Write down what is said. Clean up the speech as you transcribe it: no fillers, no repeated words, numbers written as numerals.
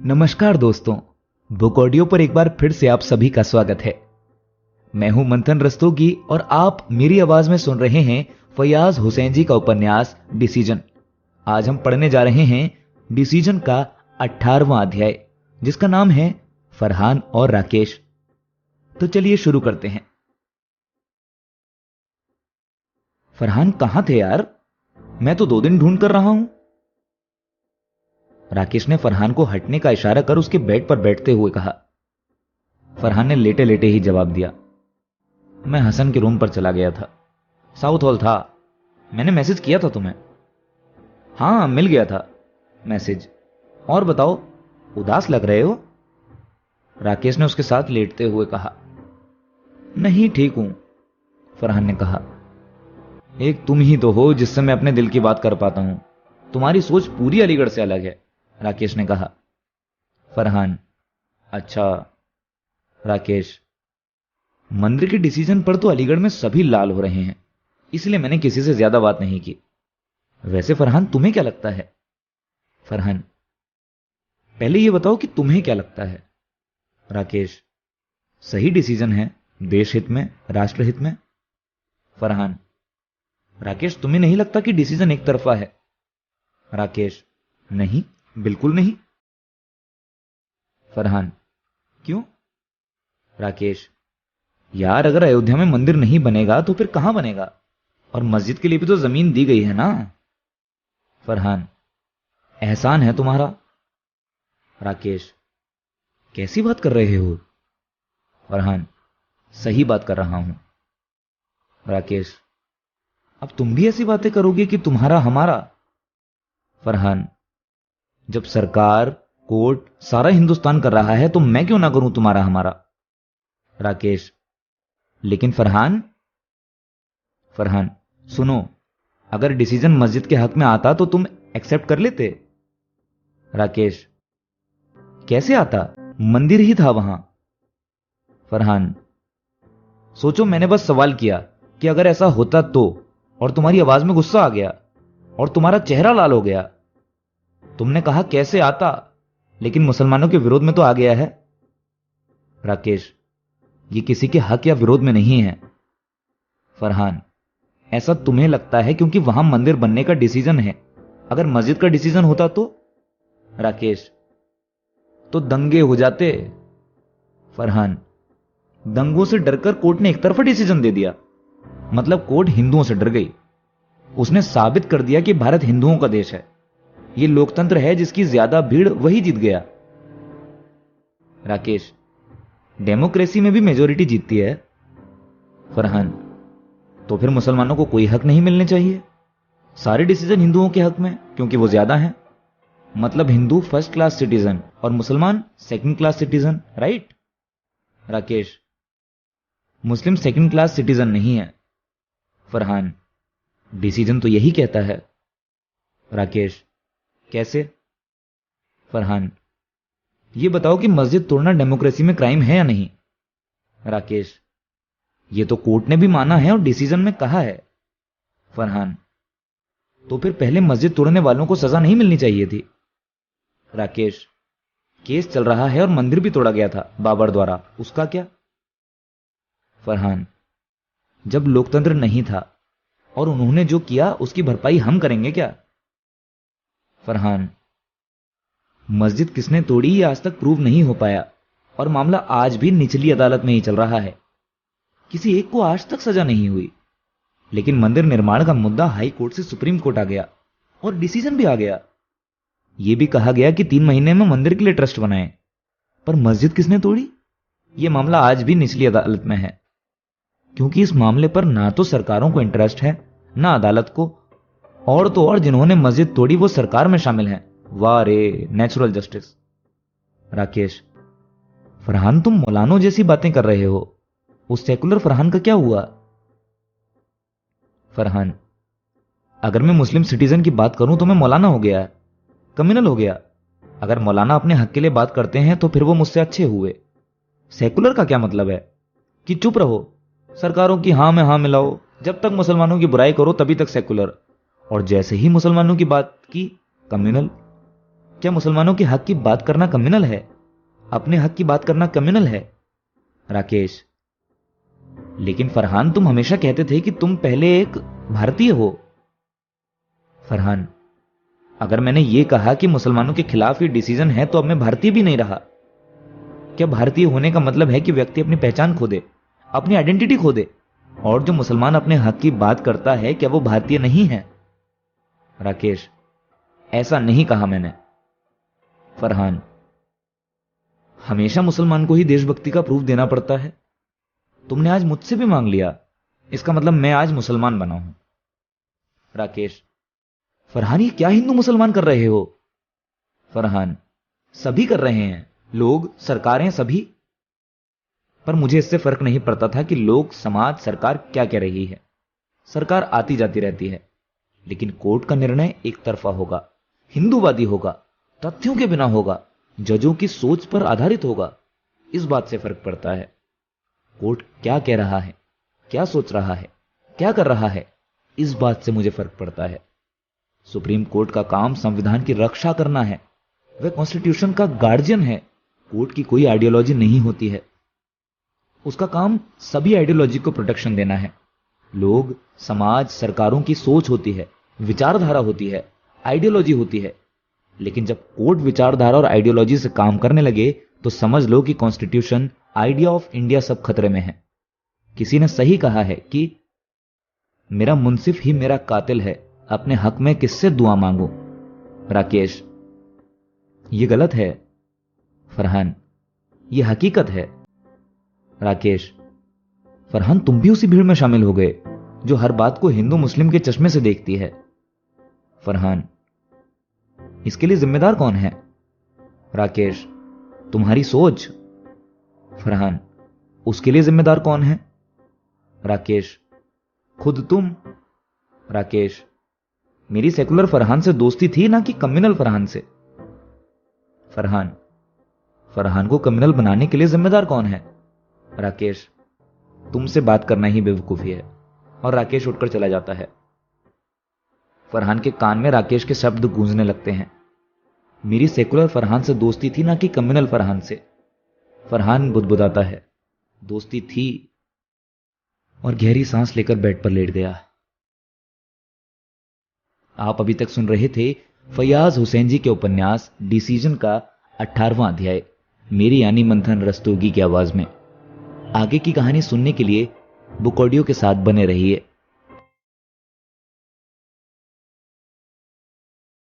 नमस्कार दोस्तों, book audio पर एक बार फिर से आप सभी का स्वागत है। मैं हूं मंथन रस्तोगी और आप मेरी आवाज में सुन रहे हैं फयाज हुसैन जी का उपन्यास डिसीजन। आज हम पढ़ने जा रहे हैं डिसीजन का 18वां अध्याय, जिसका नाम है फरहान और राकेश। तो चलिए शुरू करते हैं। फरहान कहां थे यार? मैं तो 2 दिन ढूंढ कर रहा हूं। राकेश ने फरहान को हटने का इशारा कर उसके बेड पर बैठते हुए कहा। फरहान ने लेटे लेटे ही जवाब दिया, मैं हसन के रूम पर चला गया था। साउथ हॉल था। मैंने मैसेज किया था तुम्हें। हां, मिल गया था मैसेज। और बताओ, उदास लग रहे हो? राकेश ने उसके साथ लेटते हुए कहा। नहीं, ठीक हूं, फरहान ने कहा। एक तुम ही तो हो जिससे मैं अपने दिल की बात कर पाता हूं। तुम्हारी सोच पूरी अलीगढ़ से अलग है, राकेश ने कहा। फरहान, अच्छा। राकेश, मंदिर के डिसीजन पर तो अलीगढ़ में सभी लाल हो रहे हैं, इसलिए मैंने किसी से ज्यादा बात नहीं की। वैसे फरहान, तुम्हें क्या लगता है? फरहान, पहले यह बताओ कि तुम्हें क्या लगता है? राकेश, सही डिसीजन है, देश हित में, राष्ट्र हित में। फरहान, राकेश, तुम्हें नहीं लगता कि डिसीजन एक तरफा है? राकेश, नहीं, बिल्कुल नहीं। फरहान, क्यों? राकेश, यार अगर अयोध्या में मंदिर नहीं बनेगा तो फिर कहां बनेगा? और मस्जिद के लिए भी तो जमीन दी गई है ना। फरहान, एहसान है तुम्हारा। राकेश, कैसी बात कर रहे हो? फरहान, सही बात कर रहा हूं। राकेश, अब तुम भी ऐसी बातें करोगे कि तुम्हारा हमारा? फरहान, जब सरकार, कोर्ट, सारा हिंदुस्तान कर रहा है तो मैं क्यों ना करूं तुम्हारा हमारा? राकेश, लेकिन फरहान। फरहान, सुनो, अगर डिसीजन मस्जिद के हक में आता तो तुम एक्सेप्ट कर लेते? राकेश, कैसे आता? मंदिर ही था वहां। फरहान, सोचो, मैंने बस सवाल किया कि अगर ऐसा होता तो, और तुम्हारी आवाज में गुस्सा आ गया और तुम्हारा चेहरा लाल हो गया। तुमने कहा कैसे आता, लेकिन मुसलमानों के विरोध में तो आ गया है। राकेश, ये किसी के हक या विरोध में नहीं है। फरहान, ऐसा तुम्हें लगता है क्योंकि वहां मंदिर बनने का डिसीजन है। अगर मस्जिद का डिसीजन होता तो? राकेश, तो दंगे हो जाते। फरहान, दंगों से डरकर कोर्ट ने एक तरफा डिसीजन दे दिया। मतलब कोर्ट हिंदुओं से डर गई। उसने साबित कर दिया कि भारत हिंदुओं का देश है। यह लोकतंत्र है, जिसकी ज्यादा भीड़ वही जीत गया। राकेश, डेमोक्रेसी में भी मेजोरिटी जीतती है। फरहान, तो फिर मुसलमानों को कोई हक नहीं मिलने चाहिए? सारे डिसीजन हिंदुओं के हक में, क्योंकि वो ज्यादा हैं। मतलब हिंदू फर्स्ट क्लास सिटीजन और मुसलमान second class citizen, right? Rakesh, Muslim second class citizen नहीं है। फरहान, डिसीजन तो यही कहता है। राकेश, कैसे? फरहान, ये बताओ कि मस्जिद तोड़ना डेमोक्रेसी में क्राइम है या नहीं? राकेश, ये तो कोर्ट ने भी माना है और डिसीजन में कहा है। फरहान, तो फिर पहले मस्जिद तोड़ने वालों को सजा नहीं मिलनी चाहिए थी? राकेश, केस चल रहा है और मंदिर भी तोड़ा गया था बाबर द्वारा, उसका क्या? फरहान, जब लोकतंत्र नहीं था और उन्होंने जो किया उसकी भरपाई हम करेंगे क्या? फरहान, मस्जिद किसने तोड़ी ये आज तक प्रूव नहीं हो पाया और मामला आज भी निचली अदालत में ही चल रहा है। किसी एक को आज तक सजा नहीं हुई। लेकिन मंदिर निर्माण का मुद्दा हाई कोर्ट से सुप्रीम कोर्ट आ गया और डिसीजन भी आ गया। यह भी कहा गया कि 3 महीने में मंदिर के लिए ट्रस्ट बनाएं। पर मस्जिद किसने तोड़ी? यह मामला आज भी निचली अदालत में है, क्योंकि इस मामले पर ना तो सरकारों को इंटरेस्ट है, ना अदालत को। और तो और जिन्होंने मस्जिद तोड़ी वो सरकार में शामिल हैं। वाह रे, नेचुरल जस्टिस। राकेश, फरहान, तुम मौलानों जैसी बातें कर रहे हो। उस सेकुलर फरहान का क्या हुआ? फरहान, अगर मैं मुस्लिम सिटीजन की बात करूं तो मैं मौलाना हो गया, कम्युनल हो गया। अगर मौलाना अपने हक के लिए बात करते हैं तो फिर वो मुझसे अच्छे हुए। सेकुलर का क्या मतलब है? कि चुप रहो, सरकारों की हां में हां मिलाओ, जब तक मुसलमानों की बुराई करो तभी तक सेकुलर, और जैसे ही मुसलमानों की बात की, कम्युनल। क्या मुसलमानों के हक की बात करना कम्युनल है? अपने हक की बात करना कम्युनल है? राकेश, लेकिन फरहान, तुम हमेशा कहते थे कि तुम पहले एक भारतीय हो। फरहान, अगर मैंने ये कहा कि मुसलमानों के खिलाफ ये डिसीजन है तो अब मैं भारतीय भी नहीं रहा। क्या भारतीय होने का मतलब है कि व्यक्ति अपनी पहचान खो दे, अपनी आइडेंटिटी खो दे? और जो मुसलमान अपने हक की बात करता है, क्या वो भारतीय नहीं है? राकेश, ऐसा नहीं कहा मैंने। फरहान, हमेशा मुसलमान को ही देशभक्ति का प्रूफ देना पड़ता है। तुमने आज मुझसे भी मांग लिया, इसका मतलब मैं आज मुसलमान बना हूं। राकेश, फरहान, ये क्या हिंदू मुसलमान कर रहे हो? फरहान, सभी कर रहे हैं, लोग, सरकारें, सभी। पर मुझे इससे फर्क नहीं पड़ता था कि लोग, समाज, सरकार क्या कह रही है। सरकार आती जाती रहती है, लेकिन कोर्ट का निर्णय एक तरफा होगा, हिंदूवादी होगा, तथ्यों के बिना होगा, जजों की सोच पर आधारित होगा। इस बात से फर्क पड़ता है। कोर्ट क्या कह रहा है, क्या सोच रहा है, क्या कर रहा है, इस बात से मुझे फर्क पड़ता है। सुप्रीम कोर्ट का काम संविधान की रक्षा करना है। वह कॉन्स्टिट्यूशन का गार्जियन है। कोर्ट की कोई आइडियोलॉजी नहीं होती है। उसका काम सभी आइडियोलॉजी को प्रोटेक्शन देना है। लोग, समाज, सरकारों की सोच होती है, विचारधारा होती है, आइडियोलॉजी होती है। लेकिन जब कोर्ट विचारधारा और आइडियोलॉजी से काम करने लगे तो समझ लो कि कॉन्स्टिट्यूशन, आइडिया ऑफ इंडिया सब खतरे में है। किसी ने सही कहा है कि मेरा मुंसिफ ही मेरा कातिल है, अपने हक में किससे दुआ मांगो। राकेश, ये गलत है। फरहान, ये हकीकत है। राकेश, फरहान, तुम भी उसी भीड़ में शामिल हो गए जो हर बात को हिंदू मुस्लिम के चश्मे से देखती है। फरहान, इसके लिए जिम्मेदार कौन है? राकेश, तुम्हारी सोच। फरहान, उसके लिए जिम्मेदार कौन है? राकेश, खुद तुम। राकेश, मेरी सेकुलर फरहान से दोस्ती थी, ना कि कम्युनल फरहान से। फरहान, फरहान को कम्युनल बनाने के लिए जिम्मेदार कौन है? राकेश, तुमसे बात करना ही बेवकूफी है। और राकेश उठकर चला जाता है। फरहान के कान में राकेश के शब्द गूंजने लगते हैं। मेरी सेकुलर फरहान से दोस्ती थी, ना कि कम्युनल फरहान से। फरहान बुदबुदाता है, दोस्ती थी, और गहरी सांस लेकर बेड पर लेट गया। आप अभी तक सुन रहे थे फैयाज हुसैन जी के उपन्यास डिसीजन का 18वां अध्याय, मेरी यानी मंथन रस्तोगी की आवाज में। आगे की कहानी सुनने के लिए बुक ऑडियो के साथ बने रहिए।